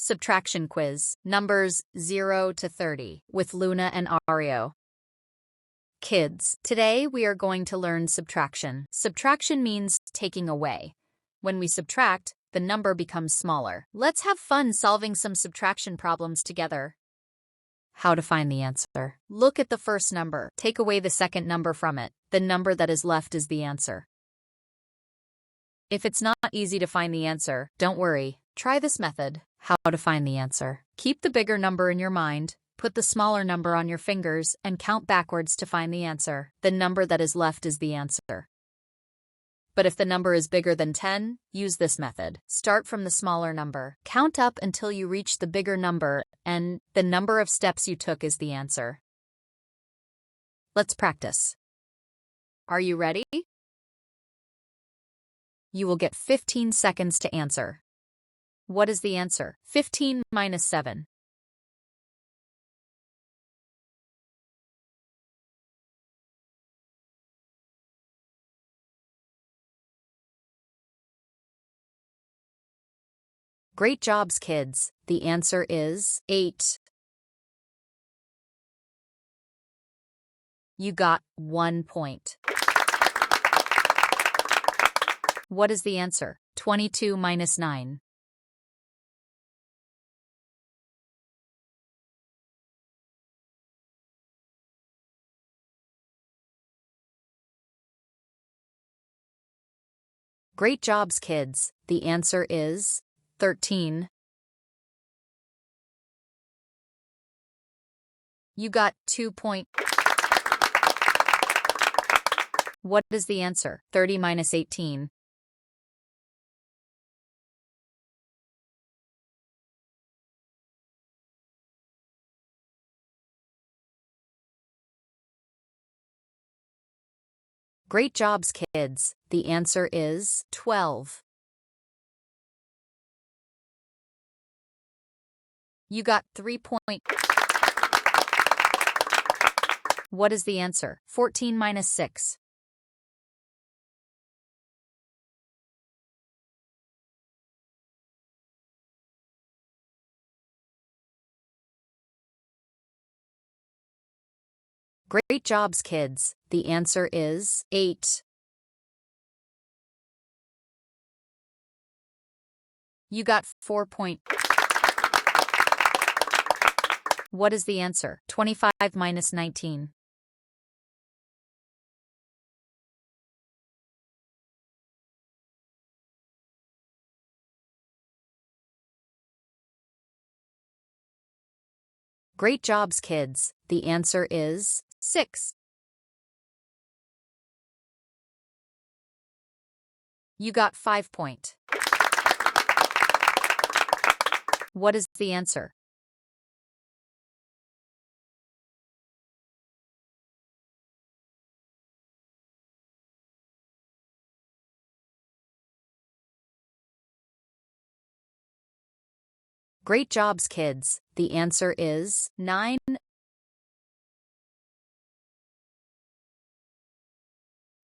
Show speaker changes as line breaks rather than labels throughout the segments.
Subtraction Quiz, numbers 0 to 30, with Luna and Areo. Kids, today we are going to learn subtraction. Subtraction means taking away. When we subtract, the number becomes smaller. Let's have fun solving some subtraction problems together. How to find the answer. Look at the first number. Take away the second number from it. The number that is left is the answer. If it's not easy to find the answer, don't worry. Try this method. How to find the answer. Keep the bigger number in your mind, put the smaller number on your fingers, and count backwards to find the answer. The number that is left is the answer. But if the number is bigger than 10, use this method. Start from the smaller number. Count up until you reach the bigger number, and the number of steps you took is the answer. Let's practice. Are you ready? You will get 15 seconds to answer. What is the answer? 15 minus 7. Great jobs, kids. The answer is 8. You got 1 point. What is the answer? 22 minus 9. Great jobs, kids. The answer is 13. You got 2 points. What is the answer? 30 minus 18. Great jobs, kids. The answer is 12. You got 3 points. What is the answer? 14 minus 6. Great jobs, kids. The answer is 8. You got 4 points. What is the answer? 25 minus 19. Great jobs, kids. The answer is 6. You got 5 points. What is the answer? Great jobs, kids. The answer is 9.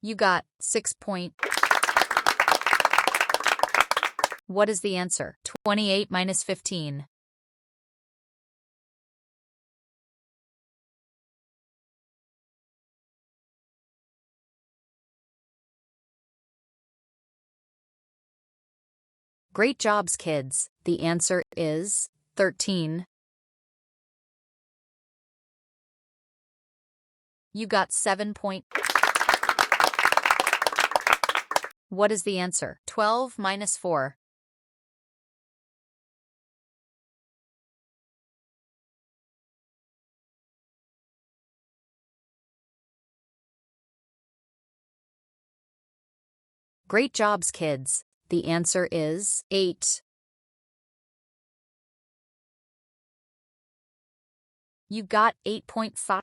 You got 6 points. What is the answer? 28 minus 15. Great jobs, kids. The answer is 13. You got 7 points. What is the answer? 12 minus 4. Great jobs, kids. The answer is 8. You got 8.5.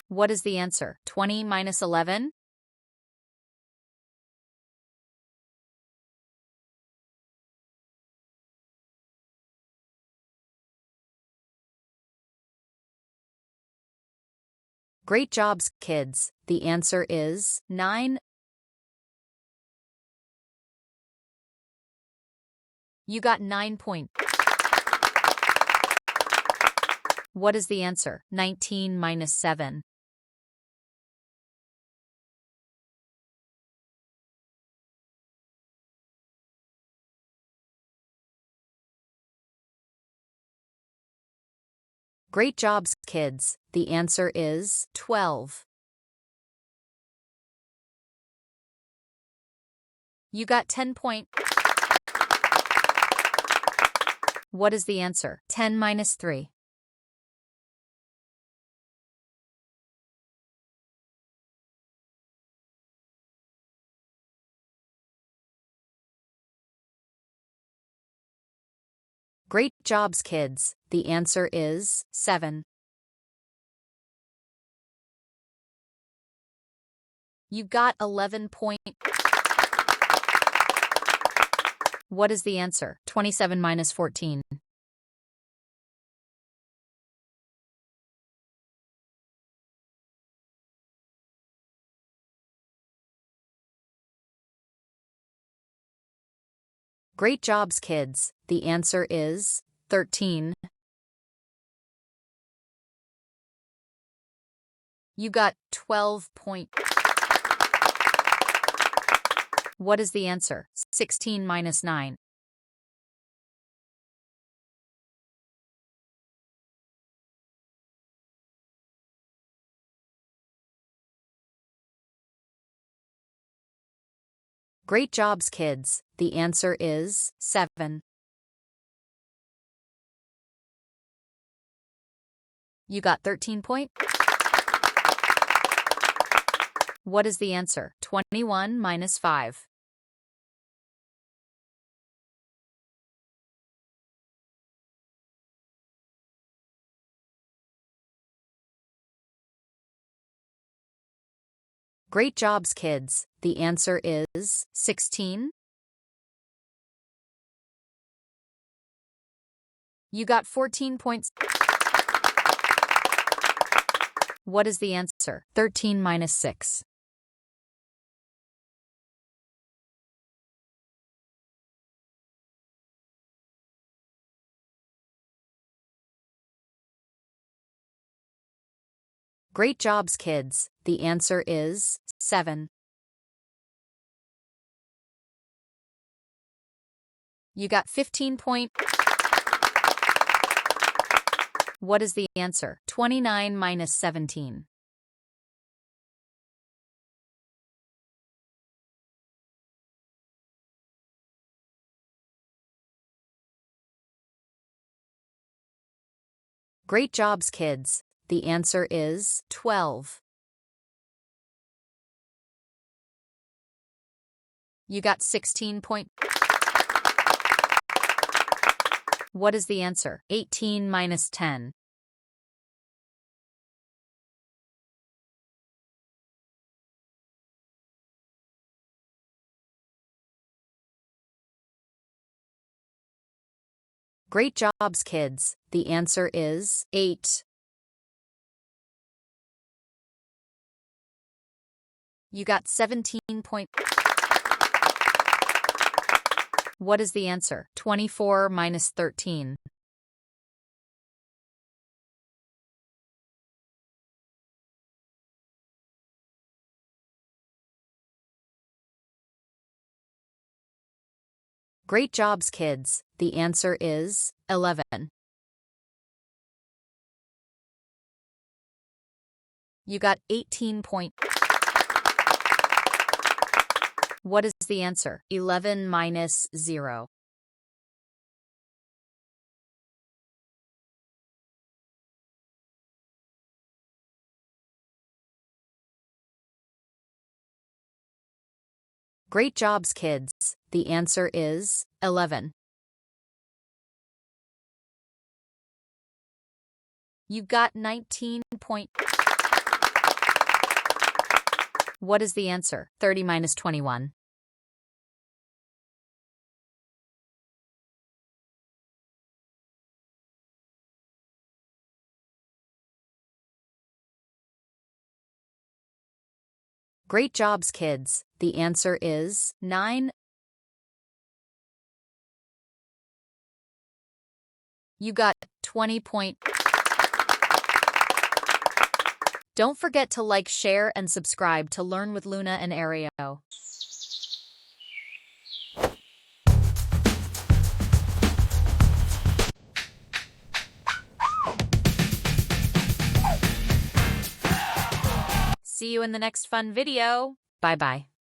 What is the answer? 20 minus 11? Great jobs, kids. The answer is 9. You got 9 points. What is the answer? 19 minus 7. Great jobs, kids. The answer is 12. You got 10 points. What is the answer? 10 minus 3. Great jobs, kids. The answer is 7. You got 11 points. What is the answer? 27 minus 14. Great jobs, kids. The answer is 13. You got 12 points. What is the answer? 16 minus 9. Great jobs, kids. The answer is 7. You got 13 points. What is the answer? 21 minus 5. Great jobs, kids. The answer is 16. You got 14 points. What is the answer? 13 minus 6. Great jobs, kids. The answer is 7. You got 15 points. What is the answer? 29 minus 17. Great jobs, kids. The answer is 12. You got 16 points. What is the answer? 18 minus 10. Great jobs, kids. The answer is 8. You got 17 points. What is the answer? 24 minus 13. Great jobs, kids. The answer is 11. You got 18 points. What is the answer? 11 minus 0. Great jobs, kids. The answer is 11. You got 19 points. What is the answer? 30 minus 21. Great jobs, kids. The answer is 9. You got 20 points. Don't forget to like, share, and subscribe to learn with Luna and Areo. See you in the next fun video. Bye-bye.